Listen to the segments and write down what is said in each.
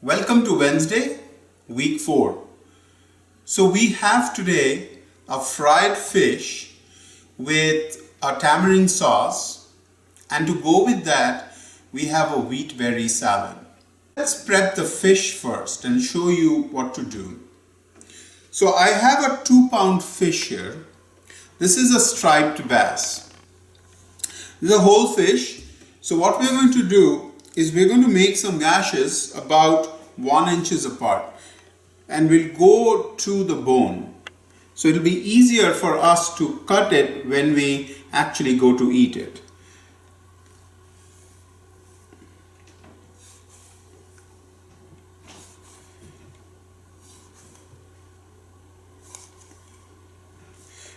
Welcome to Wednesday, week 4. So we have today a fried fish with a tamarind sauce, and to go with that we have a wheat berry salad. Let's prep the fish first and show you what to do. So I have a 2-pound fish here. This is a striped bass. This is a whole fish. So what we're going to do is we're going to make some gashes about 1 inch apart, and we'll go to the bone. So it'll be easier for us to cut it when we actually go to eat it.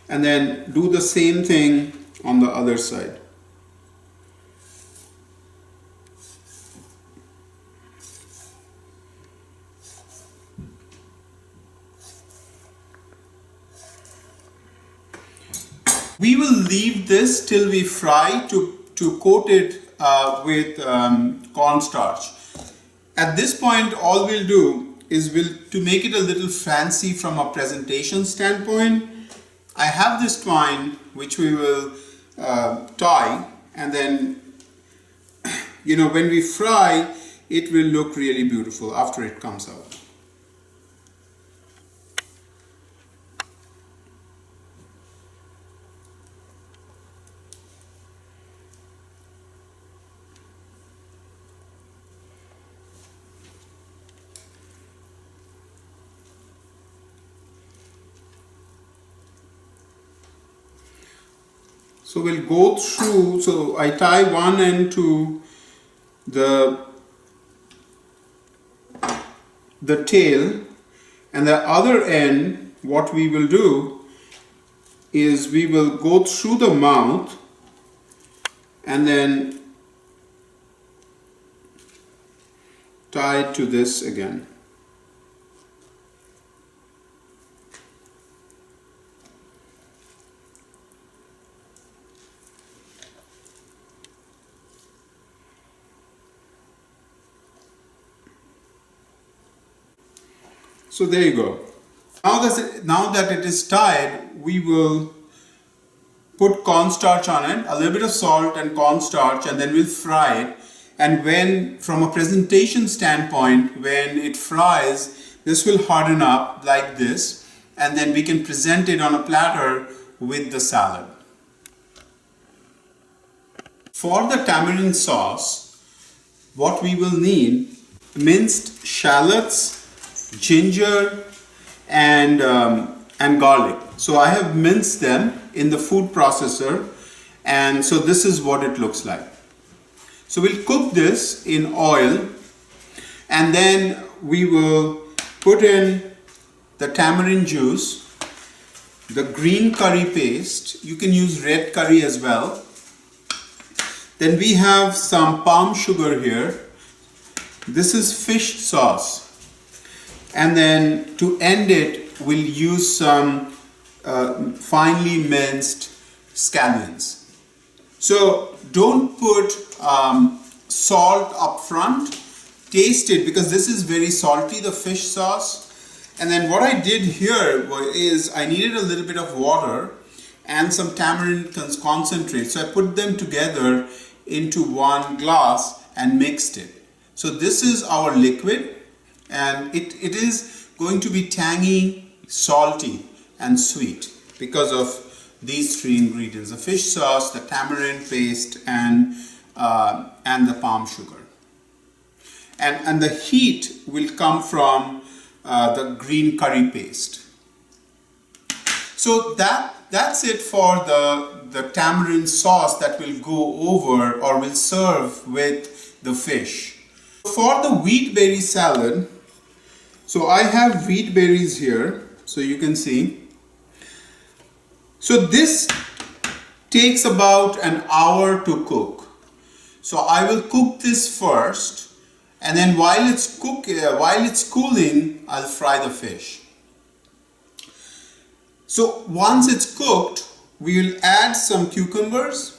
And then do the same thing on the other side. We will leave this till we fry to coat it with cornstarch. At this point, all we'll do is to make it a little fancy from a presentation standpoint. I have this twine which we will tie, and then when we fry it will look really beautiful after it comes out. So we'll go through, so I tie one end to the tail, and the other end, what we will do is we will go through the mouth and then tie it to this again. So there you go. Now that it is tied, we will put cornstarch on it, a little bit of salt and cornstarch, and then we'll fry it. And from a presentation standpoint, when it fries, this will harden up like this, and then we can present it on a platter with the salad. For the tamarind sauce, what we will need: minced shallots, ginger, and garlic. So I have minced them in the food processor, and so this is what it looks like. So we'll cook this in oil, and then we will put in the tamarind juice, the green curry paste. You can use red curry as well. Then we have some palm sugar here. This is fish sauce. And then to end it, we'll use some finely minced scallions. So don't put salt up front. Taste it, because this is very salty, the fish sauce. And then what I did here is I needed a little bit of water and some tamarind concentrate. So I put them together into one glass and mixed it. So this is our liquid. And it is going to be tangy, salty, and sweet because of these 3 ingredients: the fish sauce, the tamarind paste, and the palm sugar. And the heat will come from the green curry paste. So that's it for the tamarind sauce that will go over or will serve with the fish. For the wheat berry salad, so I have wheat berries here, so you can see. So this takes about an hour to cook. So I will cook this first, and then while it's cooling, I'll fry the fish. So once it's cooked, we will add some cucumbers,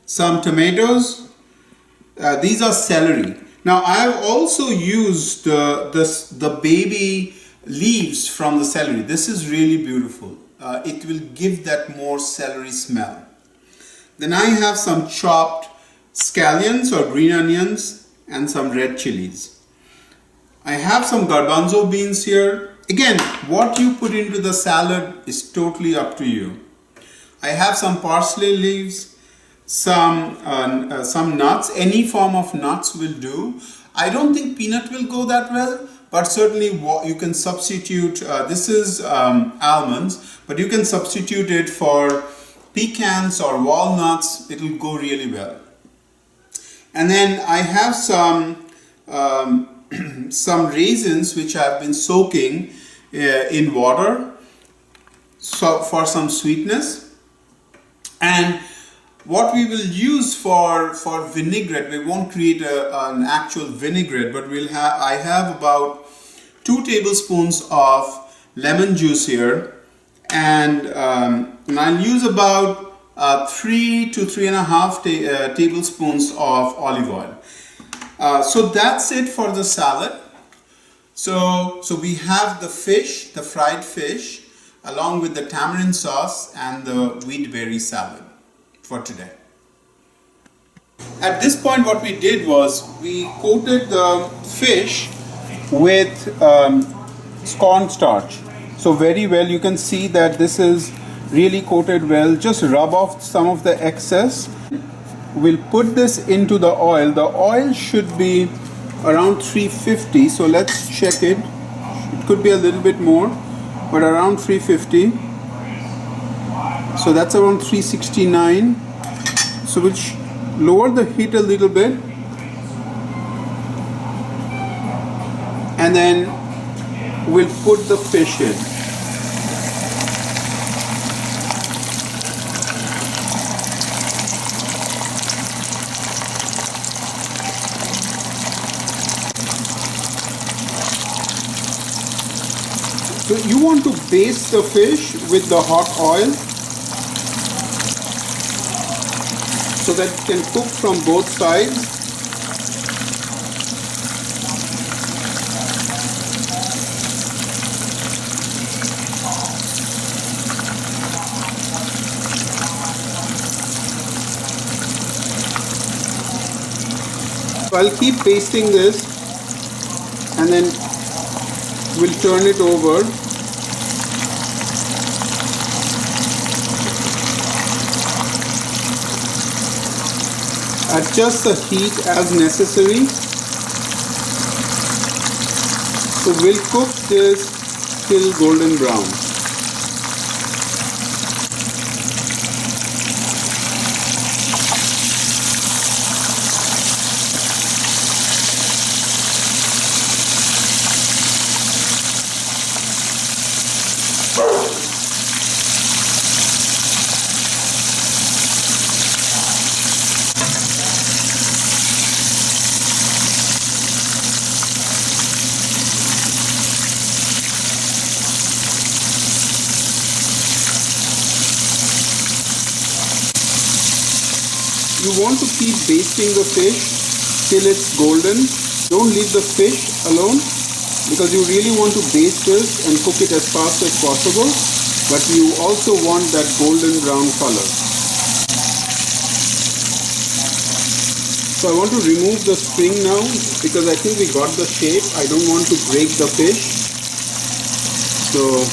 some tomatoes. These are celery. Now I have also used the baby leaves from the celery. This is really beautiful. It will give that more celery smell. Then I have some chopped scallions or green onions and some red chilies. I have some garbanzo beans here. Again, what you put into the salad is totally up to you. I have some parsley leaves, some nuts. Any form of nuts will do. I don't think peanut will go that well, but certainly you can substitute. This is almonds, but you can substitute it for pecans or walnuts. It will go really well. And then I have some some raisins which I have been soaking in water, so for some sweetness. And what we will use for vinaigrette, we won't create an actual vinaigrette, but I have about 2 tablespoons of lemon juice here, and I'll use about 3 to 3.5 tablespoons of olive oil. So that's it for the salad. So we have the fish, the fried fish, along with the tamarind sauce and the wheat berry salad for today. At this point, what we did was we coated the fish with cornstarch. So very well, you can see that this is really coated well. Just rub off some of the excess. We'll put this into the oil. The oil should be around 350. So let's check it. It could be a little bit more, but around 350. So that's around 369. So we'll lower the heat a little bit, and then we'll put the fish in. So you want to baste the fish with the hot oil so that it can cook from both sides. So I'll keep basting this, and then we'll turn it over. Adjust the heat as necessary. So we'll cook this till golden brown. You want to keep basting the fish till it's golden. Don't leave the fish alone, because you really want to baste this and cook it as fast as possible, but you also want that golden brown color. So I want to remove the string now, because I think we got the shape. I don't want to break the fish. So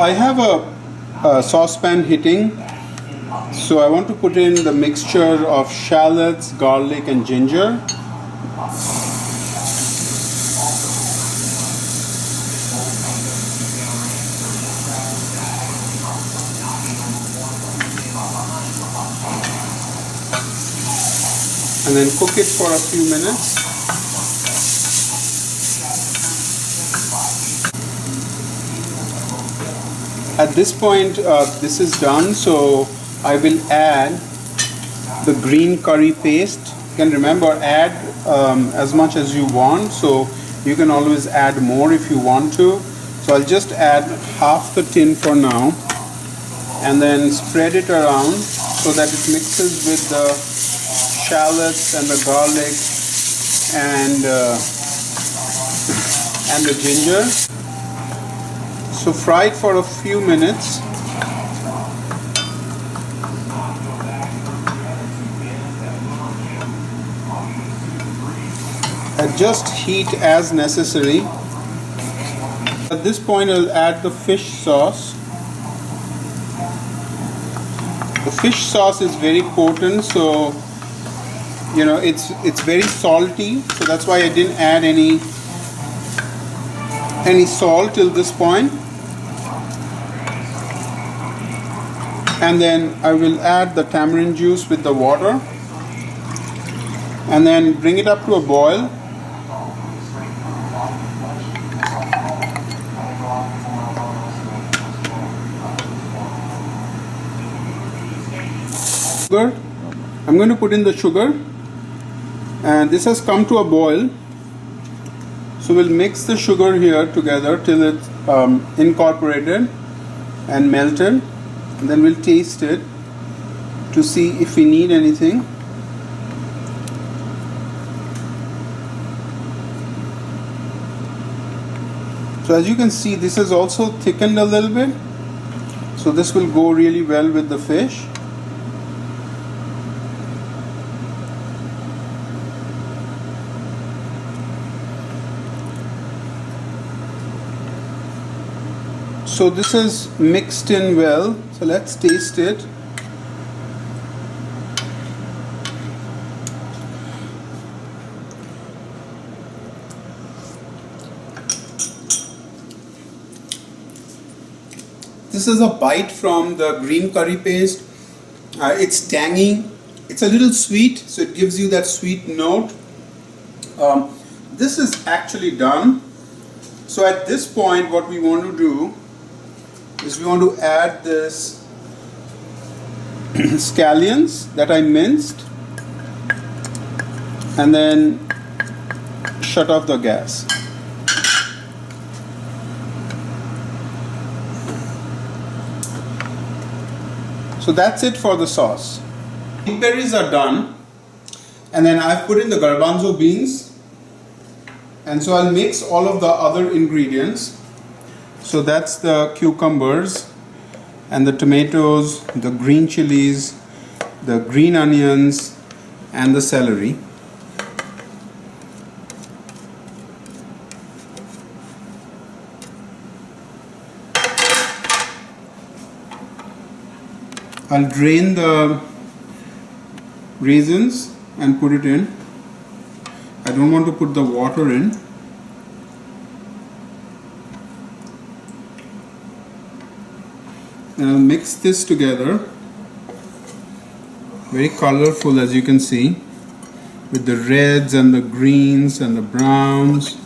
I have a saucepan heating, so I want to put in the mixture of shallots, garlic and ginger. And then cook it for a few minutes. At this point, this is done, so I will add the green curry paste. You can remember, add as much as you want, so you can always add more if you want to. So I'll just add half the tin for now, and then spread it around so that it mixes with the shallots and the garlic and the ginger. So fry it for a few minutes. Adjust heat as necessary. At this point, I'll add the fish sauce. The fish sauce is very potent, so you know it's very salty. So that's why I didn't add any salt till this point. And then I will add the tamarind juice with the water, and then bring it up to a boil. Sugar. I'm going to put in the sugar, and this has come to a boil. So we'll mix the sugar here together till it's incorporated and melted. And then we'll taste it to see if we need anything. So as you can see, this is also thickened a little bit. So this will go really well with the fish. So this is mixed in well, so let's taste it. This is a bite from the green curry paste. It's tangy, it's a little sweet, so it gives you that sweet note. This is actually done. So at this point, what we want to do is we want to add this scallions that I minced, and then shut off the gas. So that's it for the sauce. Green berries are done, and then I've put in the garbanzo beans, and so I'll mix all of the other ingredients. So that's the cucumbers and the tomatoes, the green chilies, the green onions and the celery. I'll drain the raisins and put it in. I don't want to put the water in. And I'll mix this together. Very colorful, as you can see, with the reds and the greens and the browns.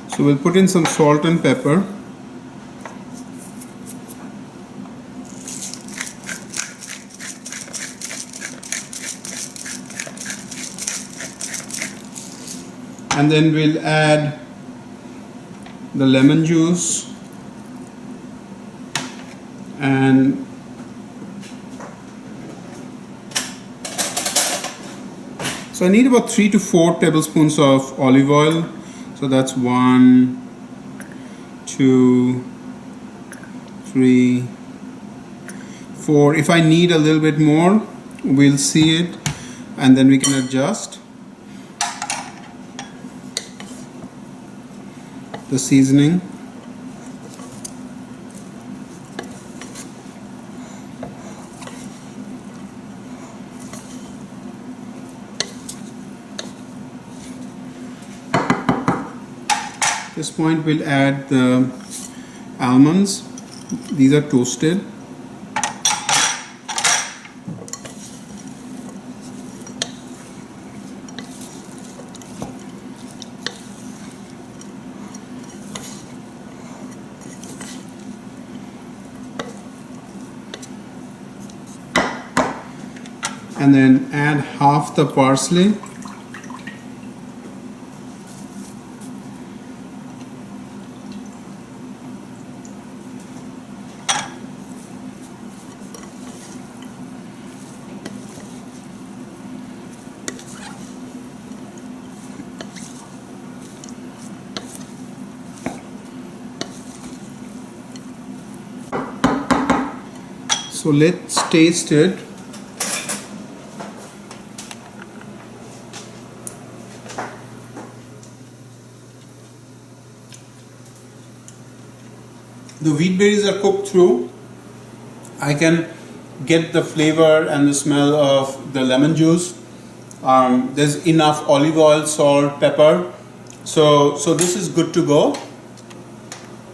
So we'll put in some salt and pepper. And then we'll add the lemon juice and so I need about 3 to 4 tablespoons of olive oil. So that's 1, 2, 3, 4. If I need a little bit more, we'll see it and then we can adjust. the seasoning. At this point we'll add the almonds. These are toasted. And then add half the parsley. So let's taste it. The wheat berries are cooked through. I can get the flavor and the smell of the lemon juice. There's enough olive oil, salt, pepper. So this is good to go.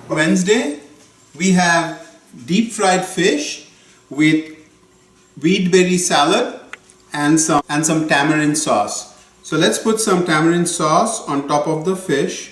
Wednesday, we have deep fried fish with wheat berry salad and some tamarind sauce. So let's put some tamarind sauce on top of the fish.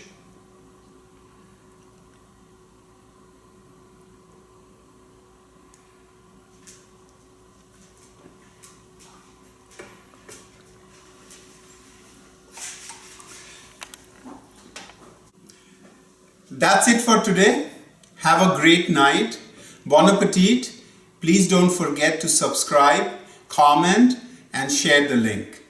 That's it for today. Have a great night. Bon appetit. Please don't forget to subscribe, comment, and share the link.